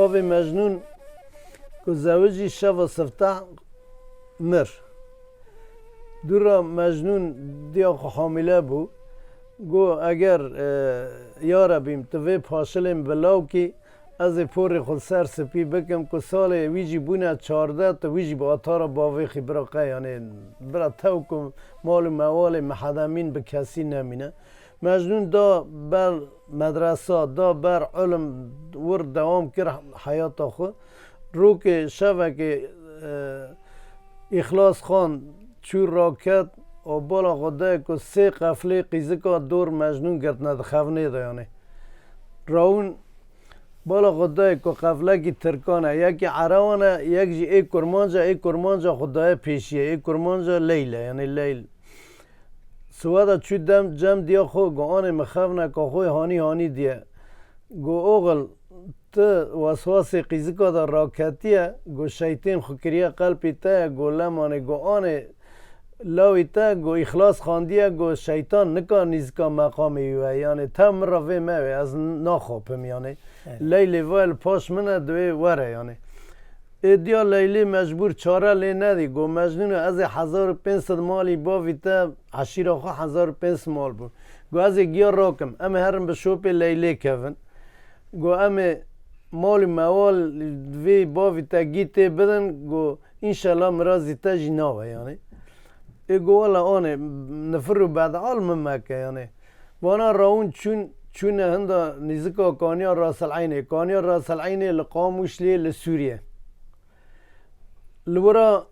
باو مجنون که زوجی شب سفته مر دورا مجنون دیا حامله بو گو اگر یارا بیم توی پاشلیم بلاو کی از پور خود سر سپی بکم که سال ویجی بونه 14 تا ویجی با آتارا باوی خبرقه یعنی برا تو که مال و موال محدمین به کسی نمینه مجنون دا بر مدرسه دا بر علم ور دوام کر حیات خود رو که شبه که اخلاص خان چور راکت و بالا خدا که 3 قفله قیزه که دور مجنون گرد ندخونه ده یعنی راون بالا خدای که قفله کی ترکانه یکی عراوانه یک جی ای کرمانجا خدای پیشیه ای کرمانجا لیله یعنی لیل سوادا چو دم جم دیا خو گو آن مخفنه که خوی هانی دیه گو اوغل تا وسواس قیزکا دا راکتیه گو شیطان خکریه قلبی تا گو لمانه گو آن لاوی تا گو اخلاص خاندیه گو شیطان نکا نیزکا مقامی وی یعنی تا مرا وی موی از ناخوپم یعنی لیلی ویل پاش منه دوی وره یعنی ایدیا لیلی مجبور چاره لی ندی گو مجنون از 1500 مالی باوی تا عشیره خو 1500 مال بود گو از گیا راکم اما هرم به شوپ لیلی کفن گو اما مال موال وی باوی تا گیته بدن گو انشالله مرازی تا جناوه یعنی گو والا آنه نفر بعد عالم مکه یعنی وانا راون چون هنده نزدیک کانیا راس العینه لقاموش لی لسوریه لورا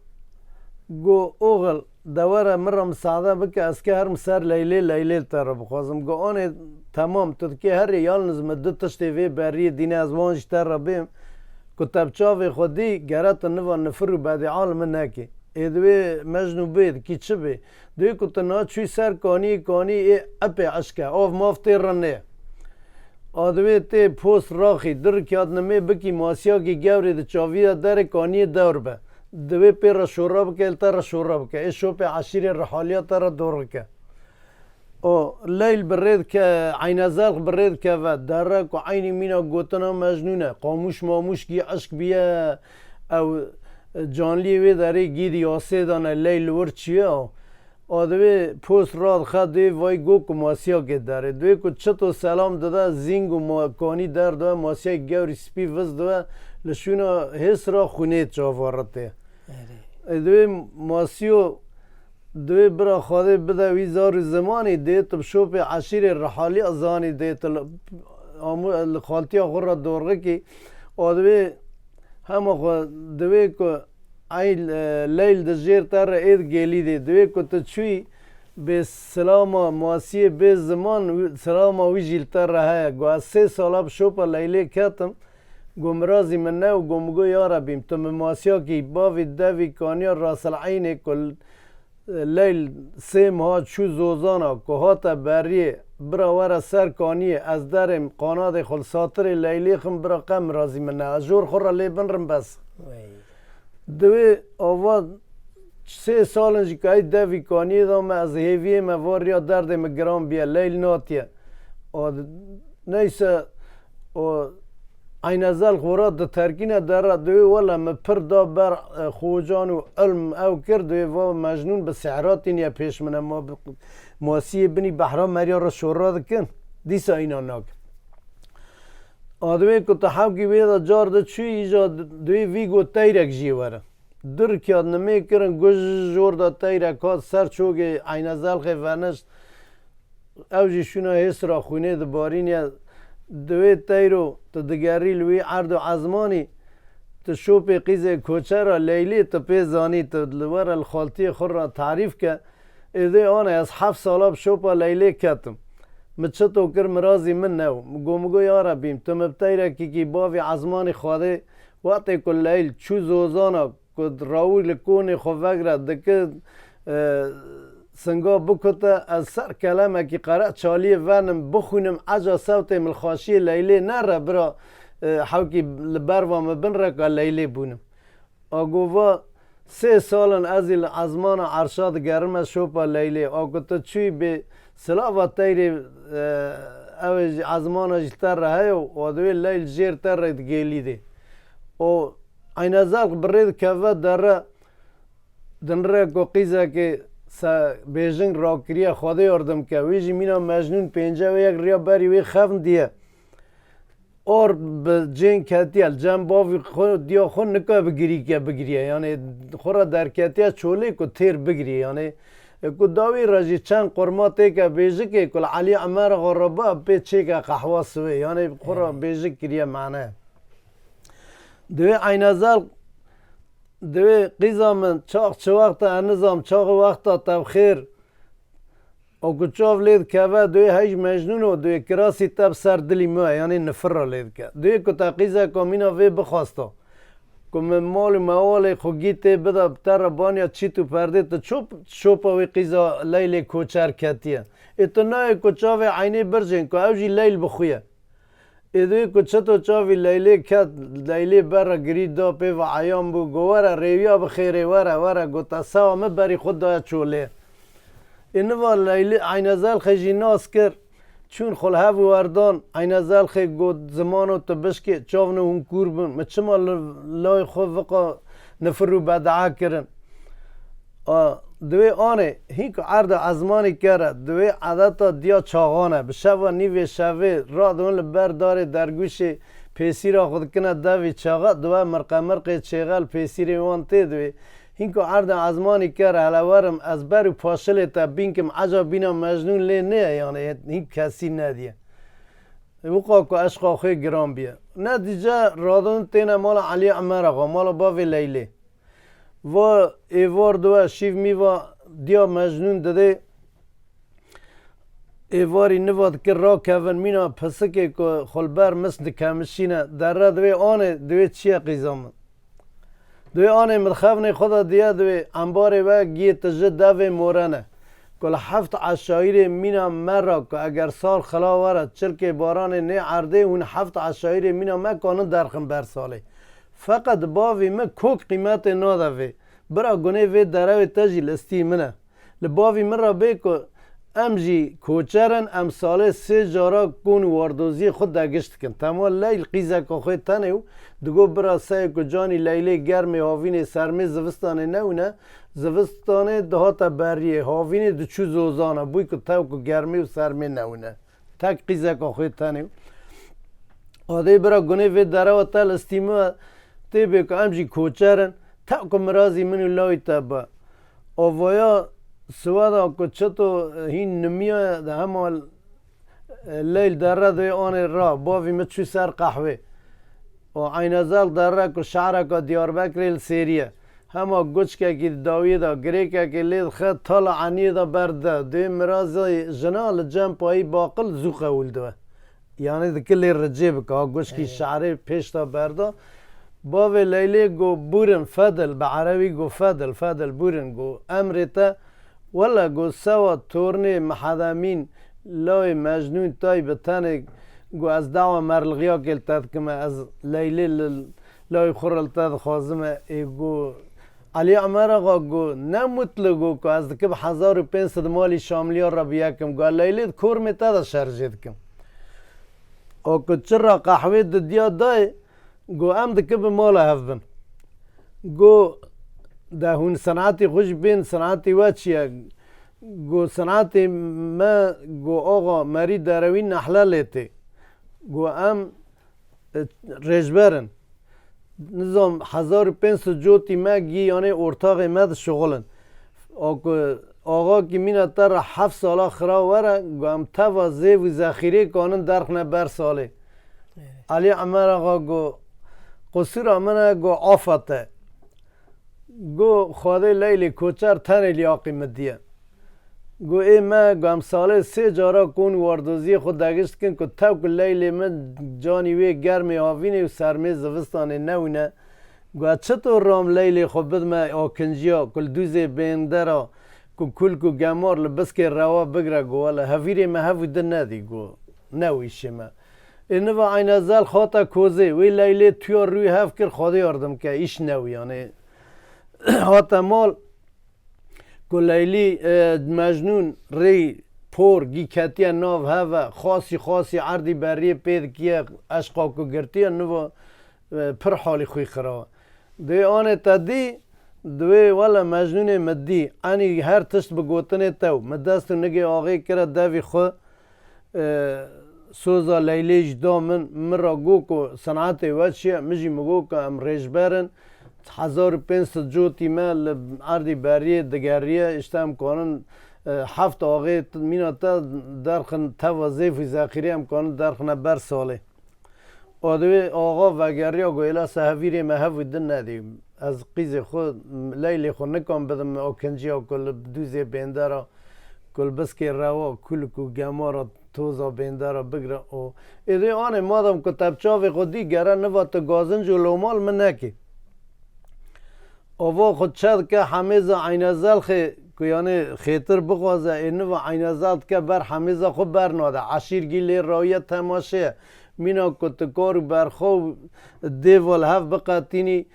گو اوغل دوره مرم سعده بکه از که هر مسر لیلی تر بخوازم گو آنه تمام تو که هر یال نزم دو تشتی وی بری دینه از وانش تر بیم کتبچاوی خودی گرت نوان نفر بعد عالم نکی ایدوی مجنو بید کی چه بی دوی کتنا چوی سر کانی ای اپی عشکه آف مافتی رنه آدوی تی پوست راخی در کیاد نمی بکی ماسیا کی گوری ده چاوی در کانی دور به دوی پر شوراب که التر شوراب که ایشو پی عشیر رحالیات تر دور که او لیل برید که عین زلق برید که و دره که عینی مینا گوتنا مجنونه قاموش ماموش کی عشق بیه او جانلی وی داره گیدی آسه دانه لیل ور چیه آدوی پوست راد خد دوی وای گو که ماسیا که داره دوی که چطور سلام داده زینگ و کانی در دوی ماسیا گوری سپی وز دوی لشونا حس را خونه چاوارته دوی ماسیو دوی برا خواده بده وی زار زمانی دیت شوپ عشیر رحالی ازانی دیت خالتی آخور را دورگه که آدوی همه دوی که ای لیل ده جیر تر اید گلی دی دوی که تو چوی به سلام ماسیه به زمان سلام وی جیل تر راه گو از 3 سالاب شوپا لیلی کتم گو مرازی من نه و گو مگو یارا بیم تو ماسیا کی باوی دوی کانیا راس العینه کل لیل 3 ماه چو زوزانا که هاتا بریه برا ورا سر کانیه از درم قاناد خل ساتر لیلی خم برا قم رازی من نه جور خورا لی بنرم بس دوی آواز 3 سالنجی که ای دوی کانیه دام از هیویه مواریا درد مگرام بیا لیل ناتیه نیسه عین زل خورات ده ترکینه در دوی والا مپر دا بر خوجان و علم او کرد دوی و مجنون به سعرات یا پیش منه ما ماسیه بنی بحرام مریا را شورا دکن دیسا اینا ناک آدمی که تحاکی ویدا جار ده چوی ایجا دوی ویگو تیرک جیوره در کیاد نمی کرن گوش جور دا تیرک ها سر چوگه عین زل خی ونشت او جیشونا حس را خونه ده بارین یا دوی تیرو تا دگری لوی عرض و عزمانی تا شوپ قیز کوچه را لیلی تا پیزانی تا لور الخالتی خور را تعریف که ایده آنه از 7 سالاب شوپا لیلی کتم مچتو کر مرازی من نو مگو یارا بیم تو مبتیره کی باوی عزمانی خواده وقتی کل لیل چو زوزانا کد راوی لکونی خوفگره دکه سنگا بکته از سر کلمه که قرأ چالی ونم بخونم عجا صوت ملخاشی لیلی نره برا حوکی لبروام بن رکا لیلی بونم آگووا 3 سالن از الازمان عرشاد گرم شوپا لیلی آگوتا چوی به سلاوه تیری اوی عزمان جتر رهی و دوی لیل جیر تر رید گیلی دی و این ازال برید که و داره دنره کو قیزه که بیژنگ را کریه خواده یاردم که ویجی مینا مجنون پینجا و یک ریا بری وی خفن دیه اور به جن کتیل جن باوی خود دیا خود نکه بگیریه یعنی خورا در کتیل چوله کو تیر بگیریه یعنی کو داوی راجی چند قرماته که بیجه که کل علی عمر غربا به چه که قهوه سوی یعنی خورا بیجه کریه معنی دوی این ازال دوی قیزا من چاق چه وقت انظام چاق وقت تبخیر او کچاف لید که و دوی هیچ مجنون و دوی کراسی تب سر دلی موه یعنی نفر را لید که دوی کتا قیزا کامینا وی بخواستا که من مال موال خوگیته بده بتر بانیا چی تو پرده تا چوپا وی قیزا لیل کوچر کتیه اتنای کچاف عینی برجن که اوجی لیل بخویه ایدوی کچتو چاوی لیلی کت لیلی برا گرید دا پی و عیام بو گواره ریویا بخیره وره گوتا سوا مبری خود دایا چوله اینوا لیلی عینزال خیجی ناس کر چون خلحو وردان عینزال خی گود زمانو تبشکی چاونو هون کور بون مچما لای خود وقا نفرو بدعا کرن دوی آنه هیک عرض ازمانی کرد دوی عادتا دیا چاغانه به شوا نیوی شوی را دون لبر داره درگوش پیسی را خود کنه دوی چاغا دوی مرق چغل پیسی وانته دوی هیک عرض ازمانی کرد حلوارم از برو پاشل تا بینکم عجا بینا مجنون لی نه یعنی هیک کسی ندیه وقا که عشقا خوی گرام بیه نتیجه رادون تینه مال علی عمر آقا مال باوی لیلی و ایوار دوه شیف میوا دیا مجنون داده ایواری نواد که را کون مینا پسکه که خلبر مثل کمشینه در را دوی آنه دوی چیه قیزامن دوی آنه مدخفنه خدا دیا دوی انباره و گیه تجد دوی مورنه کل هفت عشایر مینا مرا که اگر سال خلا ورد چرک باران نه عرده اون هفت عشایر مینا ما کانون درخم بر ساله فقط باوی من کوک قیمت نادوی برا گونه وی دروی تجیل استی منه لباوی من را بیکو امجی کوچرن امساله سه جارا کون واردوزی خود دگشت کن تمام لیل قیزه که خوی تنیو دگو برا سه که جانی لیلی گرمی هاوین سرمی زوستانه نونه زوستانه دهاتا بریه هاوین دچو زوزانه بوی که تاو که گرمی و سرمی نونه تک قیزه که خوی تنیو آده برا گونه وی درو تل استیمه تی بیکو امجی کوچرن تا که مرازی منو لای تبا آوایا سوادا که چطو هین نمیه ده همه لیل در را دوی آن را باوی مچو سر قهوه و عینزال در را که شعره که دیار بکریل سیریه همه گوچ که داوی دا گریکه که لید خد تال عنی دا برده دوی مرازی جنال جم پایی باقل زو قول دوه یعنی ده کلی رجیب که گوچ که شعره پیش دا برده باوی لیلی گو بورن فدل به عربی گو فدل بورن گو امرتا ولا گو سوا تورنی محدامین لای مجنون تای بتنه گو از دعوه مرلغیا کل تد کمه از لیلی لای خورل تد خوازمه ای گو علی عمر آقا گو نمطلقو که از دکب 1500 مالی شاملیار را بیاکم گو لیلی کور می تد شرجید کم او که چرا قحوه دیا دای گو ام دکه به مال هفبن گو ده هون صنعتی خوش بین صنعتی و چیه گو صنعتی ما گو آقا مری دروی نحله لیتی گو ام رجبرن نظام 1500 جوتی ما گی یعنی ارتاق مد شغلن آقا که مینا تر 7 سالا خرا وره گو ام توازه و ذخیره کانن درخنه بر ساله علی عمر آقا گو قصور آمنه گو آفته گو خواده لیلی کوچر تن لیاقی مدیه گو ای ما گو امساله 3 جارا کون واردوزی خود دگشت کن که تو که لیلی من جانی وی گرمی آوینه و سرمی زوستانه نونه گو چطور رام لیلی خود بد ما آکنجیا کل دوزه بینده را کل کو گمار لبس که روا بگره گو والا هفیره ما هفو ده ندی گو نویشه ما اینو این ازال خاطر کوزه وی لیلی توی روی هف کر خواده یاردم که ایش نوی یعنی حتی مال که لیلی مجنون ری پور گی کتیه ناو هوا خاصی عردی بریه پید کیه اشقا که گرتیه نو پر حالی خوی خرا دوی آن تدی دوی والا مجنون مدی انی هر تشت بگوتن تو مدست نگی آقای کرد دوی خو سوزا لیلیج دامن مرا گو که صنعت وچیه مجی مگو که ام ریجبرن 1500 جوتی مال عردی بریه دگریه اشتم کنن 7 آقای مینا تا درخن تا وظیفه ذخیره هم کنن درخن بر ساله آدوی آقا وگریا گویلا سهویری مهوی دن ندیم از قیز خود لیلی خود نکن بدم اکنجی ها کل دوزی بیندارا کل بسکی روا کل کو گمارا توزا بیندارا بگره او ایدوی آنه مادم که تبچاوی خودی گره نوا تا گازنج و لومال من نکی آوا خود چد که حمیزا عینزل که یعنی خیتر بخوازه اینو عینزل که بر حمیزا خود برناده عشیر گیلی رایت تماشه مینا کتکار برخو دیوال هف بقاتینی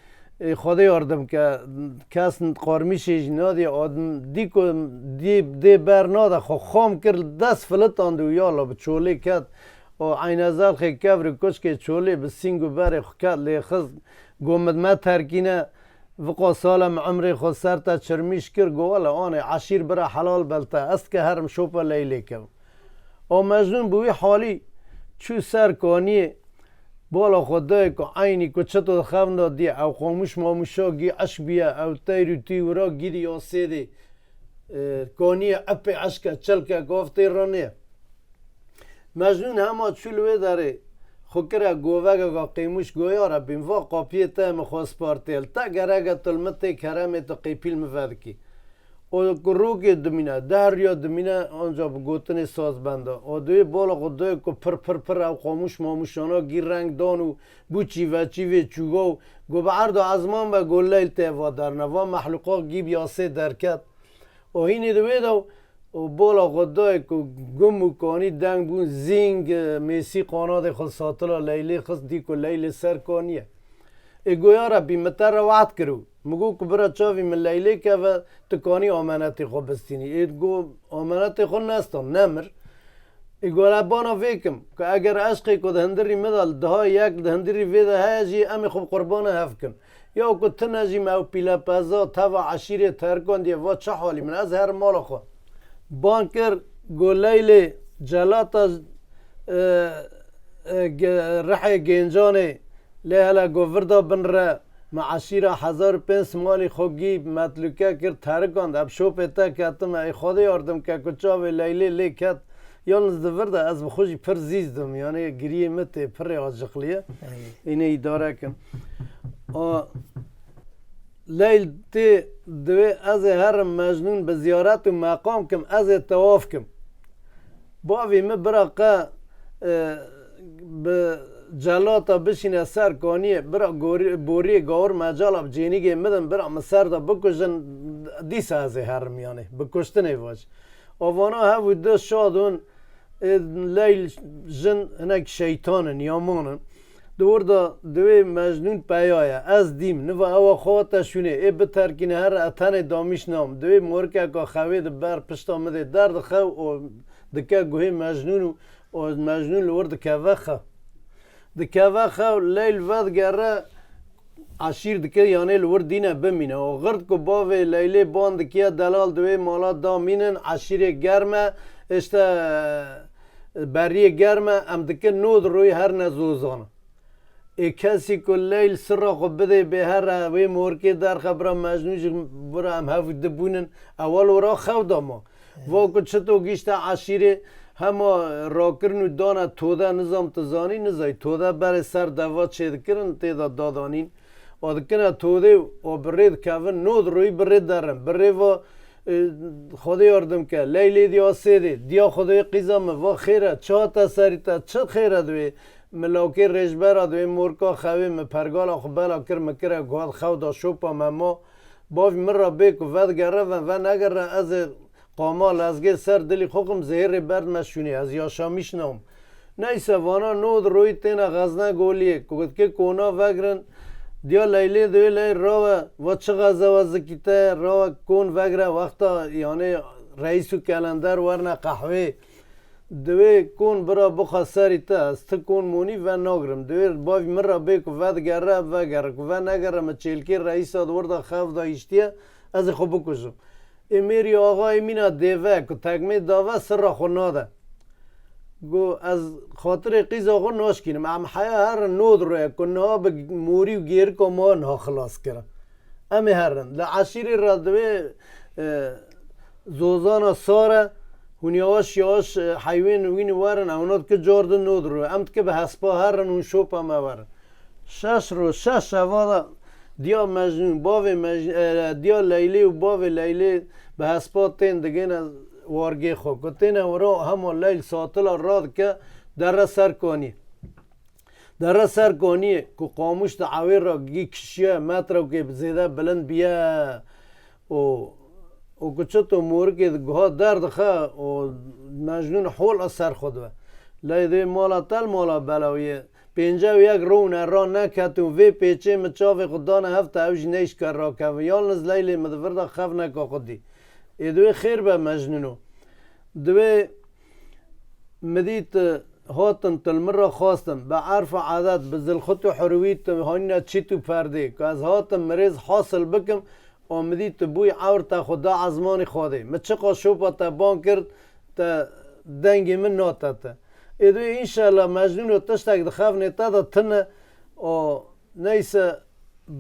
خدا یاردم که کس قارمیشش نادی آدم دی برناده خو خام کرد دست فلت آنده و یالا به چوله کد و عین ازال خی کبر کش که چوله به سینگو بره خو کد لیخز گومد ما ترکینه وقا سالم عمری خود سر تا چرمیش کرد گوالا آنه عشیر برا حلال بلتا است که هرم شوپا لیلی کم و مجنون بوی حالی چو سر کانیه بالا خدای که عینی که چطور خونده دی او خاموش ماموشا گی عشق بیا او تیرو تیورا گیدی یا سیدی کانیه اپی عشقه چلکه گفته رانیه مجنون همه چلوه داره خوکره گووگه گا قیموش گویا را بیم وا قاپیه تا مخواست پارتیل تا گرگه تلمته کرمه تا قیپیل مفید کی و روگی دمینه در یا دمینه آنجا بگوتن ساز بنده و دوی بالا خدای که پر او خاموش ماموشانا گیر رنگ دانو بو چی و چی و چوگاو گو به عرض و ازمان و گلیل تیوا در نوا محلوقا گیب یاسه درکت و اینی دوی دو و بالا خدای که گم و کانی دنگ بون زینگ میسی قاناد خود ساتلا لیلی خست دی که لیلی سر کانیه گویا را بیمتر را وعد کرو مگو که برا چاوی من لیلی که و تکانی آمانتی خود بستینی اید گو آمانتی خود نستم نمر ایگو لبانا فکم که اگر عشقی که دهندری مدال ده یک دهندری ویده هایجی امی خوب قربان هفکن یا که تنجی مو پیلا پزا تا و عشیره ترکان دیه و چه حالی من از هر مال خود بانکر گو لیلی جلاتا رحی گنجانه لیهلا گووردا بن را معاشیره 1500 مالی خوگی مطلوکه کرد ترکاند اب شوپتا کتم ای خدا یاردم که کچاو لیلی لیکت یالنز دورده از بخوشی پر زیزدم یعنی گریه مته پر آجقلیه اینه اداره کن لیل تی دوی از هر مجنون به زیارت و مقام کم از تواف کم باوی مبرقه به جلاتا بشینه سر کانیه برا بوری گور مجال اب جینیگه مدن برا مسر دا بکشن دیس از هر میانه بکشتنه واج آوانا هاو دو شادون لیل جن هنک شیطانن یامانن دور دا دوی مجنون پیایه از دیم نو او خواهتا شونه ای بترکینه هر اتن دامیش نام دوی مورکه که خوید بر پشت آمده درد خو و دکه گوهی مجنون و مجنون لور دکه وخه دکه وخه لیل ود گره عشیر دکه یعنی لور دینه بمینه و غرد که باوی لیلی باند دکیه دلال دوی مالا دامینن عشیر گرمه اشته بریه گرمه ام دکه نود روی هر نزوزانه ای کسی که لیل سر خود بده به هر وی مورکی در خبرم مجنونش برا هم هفت دبونن اول ورا خود ما واکو چطور گیشته عشیره همه راکرن و دانه توده نظام تزانی نزای توده برای سر دوا چید کرن تیدا دادانین و دکنه توده و برید کون نود روی برید درم برید و خدا یاردم که لیلی دیا سیده دیا خدای قیزم و خیره چه تا سری تا چه خیره دوی ملاکی رجبرا دوی مورکا خوی مپرگالا خبالا کر مکره گواد خودا شوپا مما باوی من را بیک و ود گره و نگره از قامال ازگه سر دلی خوکم زهر برد مشونی از یاشامیش نام نیسه وانا نود روی تینا غزنه گولیه که کونا وگرن دیا لیلی دوی لی راوه و چه غزه و زکیته راوه کون وگره وقتا یعنی رئیس و کلندر ورنه قهوه دوی کون برا بخوا سری تا است کون مونی و ناگرم دوی باوی من را بی که ود گره و گره که و نگره ما چیلکی رئیس داد ورده خوف دا اشتیه از خوب بکشم امیری آقا ایمینا دیوه که تکمه داوه سر را خو ناده گو از خاطر قیز آقا ناش کنیم ام حیا هر نود روی کنه ها به موری و گیر که ما نها خلاص کرد امی هرن لعشیری را دوی زوزانا ساره هون یواش حیوان وین وارن اونات که جاردن نود رو امت که به حسبا هرن اون شوپا ما ورن شش شوالا دیا مجنون باوی دیا لیلی و باوی لیلی به حسبا تین دگین وارگی خوب که تین ورا همون لیل ساتلا راد که در سر کنی در سر کنی که قاموش تعویر را گی کشیه متر و که زیده بلند بیا و کچه مورگی گاه درد خواه و مجنون حول سر خود و لیده مالا تل مالا بلاویه پینجا و یک رون را نکتون وی پیچه مچاوی خوددان هفته اوش نیش کر را که و یالنز لیلی مدورده خف نکا خودی ایدوی خیر به مجنونو دوی مدید هاتن تلمر را خواستم به عرف عادت به زلخط و حرویت هاینا چی تو پرده که از هاتم مریض حاصل بکم آمدی تو بوی عور تا خدا عزمان خوده من چه قاشوپا تا بان کرد تا دنگی من ناتته ایدوی انشالله مجنون و تشتک دخاف نیتا دا تنه و نیسه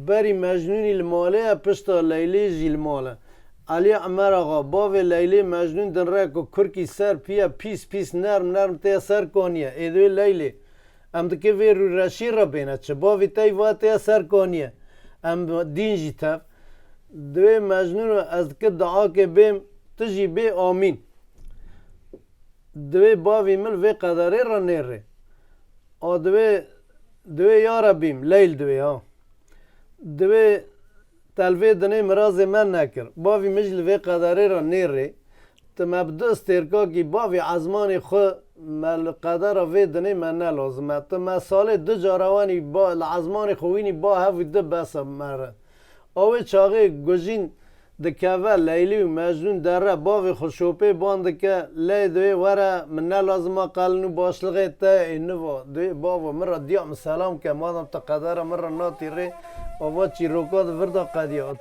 بری مجنونی الماله پشتا لیلی جی الماله علی عمر آقا باوی لیلی مجنون دن را که کرکی سر پیا پیس نرم تیا سر کنیه ایدوی لیلی ام دکه وی رو رشی را بینه چه باوی تای واتیا سر کنیه ام دین جی تف دوی مجنون از که دعا که بیم تجی بی آمین دوی باوی مل وی قدره را نیره آ دوی یارا بیم لیل دوی ها دوی تلوی دنه مراز من نکر باوی مجل وی قدره را نیره تمبدو استرکا کی باوی عزمان خو مل قدر وی دنه من نلازمه تم سال دو جاروانی با عزمان خوینی با هفی دو بس مره آوی چاقه گوزین دکوه لیلی و مجنون در را باوی خوشوپه بانده که لی دوی وره من نلازمه قلنو باشلغه تا اینو دوی باوی مرا دیام سلام که مادم تا قدر مرا ناتی ری آوا چی روکاد وردا قدیات